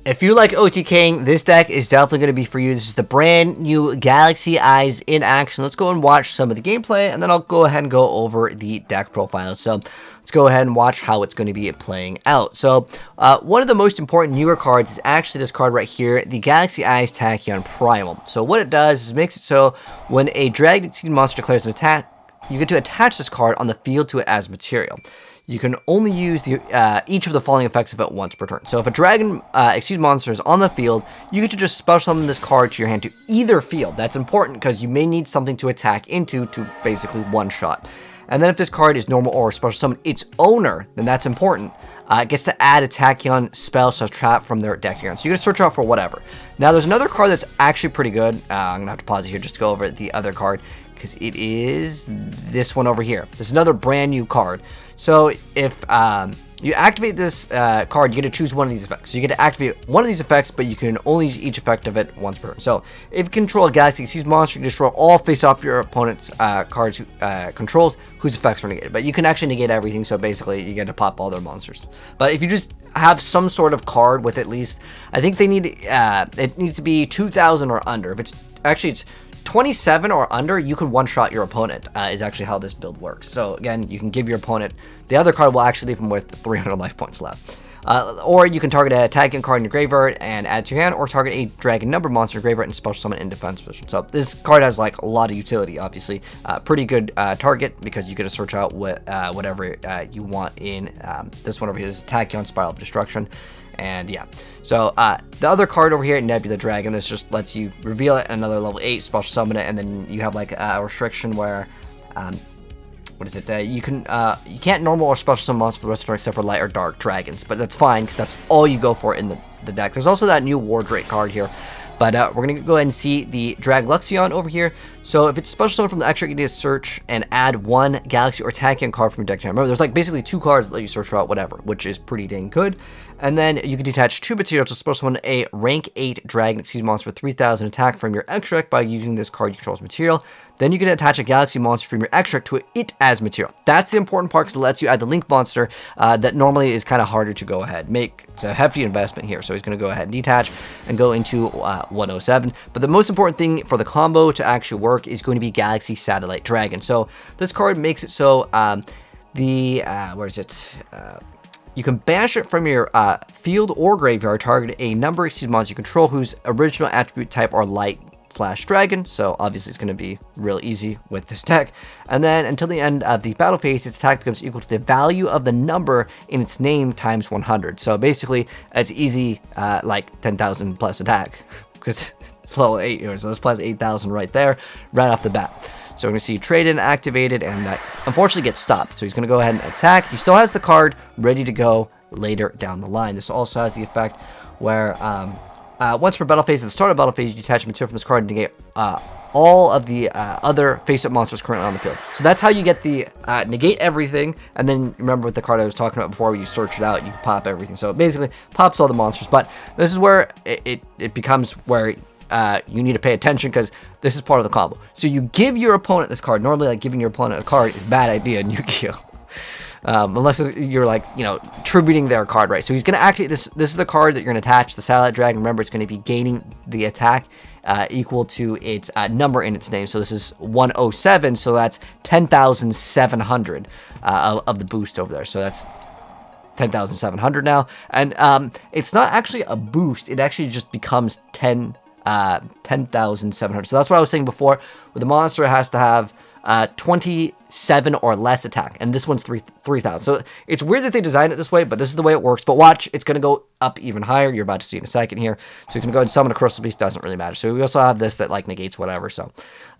If you like OTKing, this deck is definitely going to be for you. This is the brand new Galaxy Eyes in action. Let's go and watch some of the gameplay, and then I'll go ahead and go over the deck profile. So let's go ahead and watch how it's going to be playing out. So one of the most important newer cards is actually this card right here, the Galaxy Eyes Tachyon Primal. So what it does is makes it so when a Dragon Exceed monster declares an attack, you get to attach this card on the field to it as material. You can only use each of the following effects of it once per turn. So if a Dragon Exceed monster is on the field, you get to just special summon this card to your hand to either field. That's important because you may need something to attack into to basically one-shot. And then if this card is normal or special summon its owner, then that's important. It gets to add a Tachyon spell / trap from their deck here. So you're going to search out for whatever. Now there's another card that's actually pretty good. I'm going to have to pause it here just to go over the other card, because it is this one over here. There's another brand new card. So if you activate this card, you get to choose one of these effects. So you get to activate one of these effects, but you can only use each effect of it once per turn. So if you control a Galaxy Exceed monster, you can destroy all face-up your opponent's cards controls whose effects are negated. But you can actually negate everything, so basically you get to pop all their monsters. But if you just have some sort of card with at least, I think they need, it needs to be 2,000 or under. If it's, actually it's 27 or under, you can one-shot your opponent, is actually how this build works. So again, you can give your opponent, the other card will actually leave them with 300 life points left. Or you can target a Tachyon card in your graveyard and add to your hand, or target a Dragon number monster graveyard and special summon in defense position. So this card has like a lot of utility, obviously. Pretty good target, because you get to search out whatever you want in this one over here. This is Tachyon Spiral of Destruction. And yeah, so the other card over here, Nebula Dragon, this just lets you reveal it at another level 8, special summon it, and then you have like a restriction where, what is it? You can't normal or special summon monsters for the rest of the turn except for light or dark dragons, but that's fine because that's all you go for in the deck. There's also that new War Drake card here. But we're going to go ahead and see the Drag Luxion over here. So if it's special summon from the extra, you need to search and add one Galaxy or Tachyon card from your deck to hand. Remember, there's like basically 2 cards that let you search out whatever, which is pretty dang good. And then you can detach 2 materials to special summon a rank 8 Dragon Exceed monster with 3,000 attack from your extra deck by using this card you control as material. Then you can attach a Galaxy monster from your extra deck to it as material. That's the important part, because it lets you add the Link monster that normally is kind of harder to go ahead. It's a hefty investment here, so he's going to go ahead and detach and go into 107. But the most important thing for the combo to actually work is going to be Galaxy Satellite Dragon. So this card makes it so where is it? You can banish it from your field or graveyard, target a number exceed monster you control whose original attribute type are light / dragon. So obviously it's going to be real easy with this deck. And then until the end of the battle phase, its attack becomes equal to the value of the number in its name times 100. So basically it's easy, like 10,000 plus attack, because it's level 8 here. So this plus 8,000 right there, right off the bat. So we're going to see trade-in activated, and that unfortunately gets stopped. So he's going to go ahead and attack. He still has the card ready to go later down the line. This also has the effect where once per battle phase, at the start of battle phase, you detach a material from this card and negate all of the other face-up monsters currently on the field. So that's how you get the negate everything, and then remember with the card I was talking about before, where you search it out, you pop everything. So it basically pops all the monsters, but this is where it becomes where you need to pay attention, because this is part of the combo. So you give your opponent this card. Normally, like, giving your opponent a card is a bad idea in Yu-Gi-Oh! Unless you're like, tributing their card, right? So he's going to activate this. This is the card that you're going to attach the Satellite Dragon. Remember, it's going to be gaining the attack equal to its number in its name. So this is 107. So that's 10,700 of the boost over there. So that's 10,700 now. And it's not actually a boost. It actually just becomes 10,700. So that's what I was saying before, where the monster has to have 27 or less attack, and this one's 3,000. So it's weird that they designed it this way, but this is the way it works. But watch, it's going to go up even higher. You're about to see in a second here. So you can go ahead and summon a Crystal Beast, doesn't really matter. So we also have this that like negates whatever. So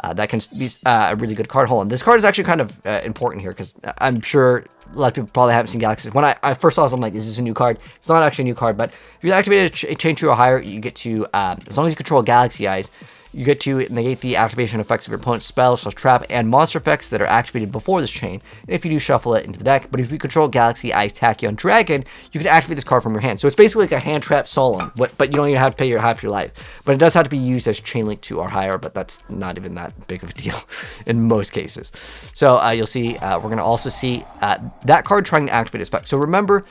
that can be a really good card. Hold on, this card is actually kind of important here, because I'm sure a lot of people probably haven't seen Galaxies. When I first saw this, I'm like, is this a new card? It's not actually a new card, but if you activate a chain 2 or higher, you get to, as long as you control Galaxy Eyes, you get to negate the activation effects of your opponent's spell, trap, and monster effects that are activated before this chain, if you do shuffle it into the deck. But if you control Galaxy Eyes Tachyon Dragon, you can activate this card from your hand. So it's basically like a hand trap Solemn, but you don't even have to pay half your life. But it does have to be used as chain link 2 or higher, but that's not even that big of a deal in most cases. So you'll see, we're going to also see that card trying to activate its effect. So remember,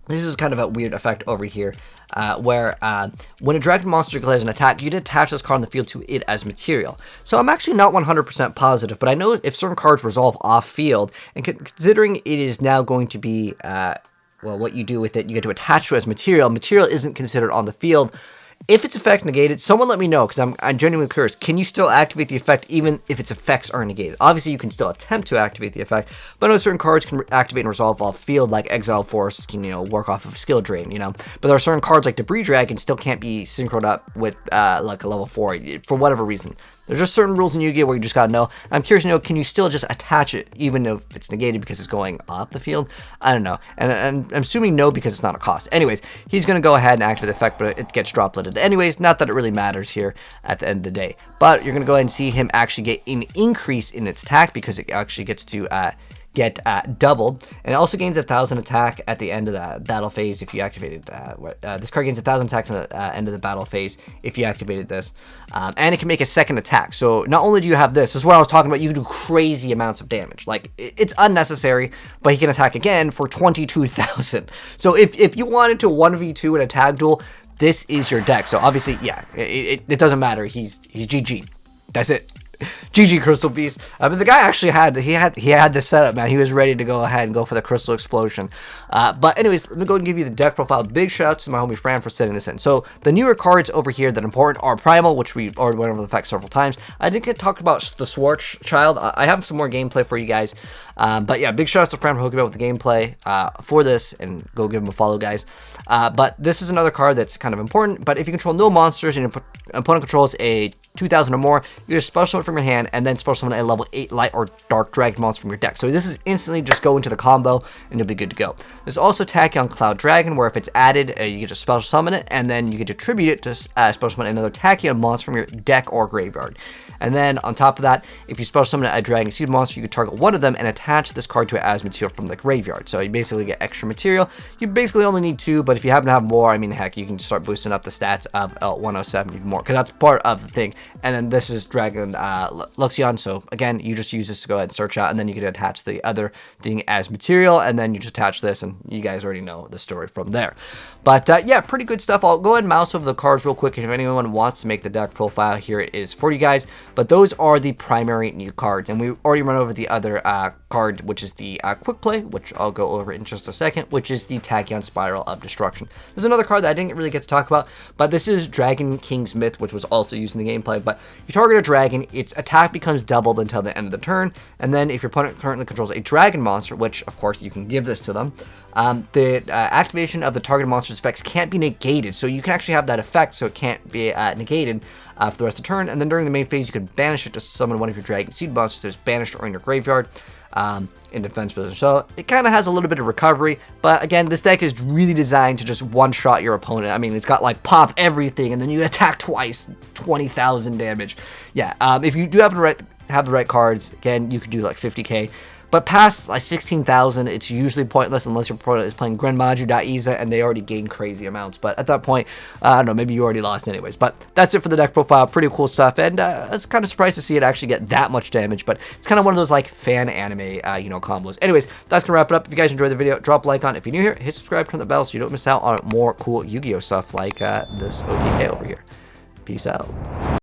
This is kind of a weird effect over here, where when a dragon monster declares an attack, you can attach this card on the field to it as material. So I'm actually not 100% positive, but I know if certain cards resolve off field, and considering it is now going to be, well, what you do with it, you get to attach to it as material. Material isn't considered on the field. If its effect negated, someone let me know, because I'm genuinely curious. Can you still activate the effect even if its effects are negated? Obviously, you can still attempt to activate the effect, but I know certain cards can activate and resolve off field, like Exile Force can, work off of Skill Drain, But there are certain cards like Debris Dragon still can't be synchroned up with, like a level 4, for whatever reason. There's just certain rules in Yu-Gi-Oh! Where you just gotta know. I'm curious to know, can you still just attach it even if it's negated because it's going off the field? I don't know. And I'm assuming no, because it's not a cost. Anyways, he's gonna go ahead and activate the effect, but it gets dropletted. Anyways, not that it really matters here at the end of the day. But you're gonna go ahead and see him actually get an increase in its attack, because it actually gets to get doubled, and it also gains 1,000 attack at the end of the battle phase if you activated this card. Gains 1,000 attack at the end of the battle phase if you activated this, and it can make a second attack. So not only do you have this is what I was talking about, you can do crazy amounts of damage. Like, it's unnecessary, but he can attack again for 22,000. So if you wanted to 1v2 in a tag duel, this is your deck. So obviously, yeah, it doesn't matter. He's GG. That's it. GG Crystal Beast. But the guy actually had this setup, man. He was ready to go ahead and go for the Crystal Explosion. But anyways, let me go and give you the deck profile. Big shout out to my homie Fran for setting this in. So the newer cards over here that are important are Primal, which we already went over the fact several times. I did get talked about the Schwarzschild. I have some more gameplay for you guys. But yeah, big shout out to Fran for hooking me up with the gameplay for this, and go give him a follow, guys. But this is another card that's kind of important. But if you control no monsters and your opponent controls a 2,000 or more, you just special summon from your hand and then special summon a level 8 light or dark dragon monster from your deck. So this is instantly just go into the combo and you'll be good to go. There's also Tachyon Cloud Dragon, where if it's added, you get to special summon it, and then you get to tribute it to special summon another Tachyon monster from your deck or graveyard. And then on top of that, if you special summon a Dragon Seed monster, you can target one of them and attach this card to it as material from the graveyard. So you basically get extra material. You basically only need 2, but if you happen to have more, I mean, heck, you can start boosting up the stats of 107 even more, because that's part of the thing. And then this is Dragon Luxion. So again, you just use this to go ahead and search out, and then you can attach the other thing as material, and then you just attach this, and you guys already know the story from there. But yeah, pretty good stuff. I'll go ahead and mouse over the cards real quick, and if anyone wants to make the deck profile, here it is for you guys. But those are the primary new cards, and we already run over the other card, which is the Quick Play, which I'll go over in just a second, which is the Tachyon Spiral of Destruction. There's another card that I didn't really get to talk about, but this is Dragon King's Myth, which was also used in the gameplay. But you target a dragon, its attack becomes doubled until the end of the turn, and then if your opponent currently controls a dragon monster, which of course you can give this to them, the activation of the target monster's effects can't be negated. So you can actually have that effect, so it can't be negated for the rest of the turn. And then during the main phase, you can banish it to summon one of your Dragon Seed monsters that's banished or in your graveyard in defense position. So it kind of has a little bit of recovery, but again, this deck is really designed to just one-shot your opponent. I mean, it's got like pop everything, and then you attack twice, 20,000 damage. Yeah, if you do happen to have the right cards, again, you could do like 50k. But past like 16,000, it's usually pointless unless your opponent is playing Grenmaju.Iza and they already gain crazy amounts. But at that point, I don't know, maybe you already lost anyways. But that's it for the deck profile. Pretty cool stuff. And I was kind of surprised to see it actually get that much damage. But it's kind of one of those like fan anime, combos. Anyways, that's going to wrap it up. If you guys enjoyed the video, drop a like on it. If you're new here, hit subscribe, turn the bell so you don't miss out on more cool Yu-Gi-Oh stuff like this OTK over here. Peace out.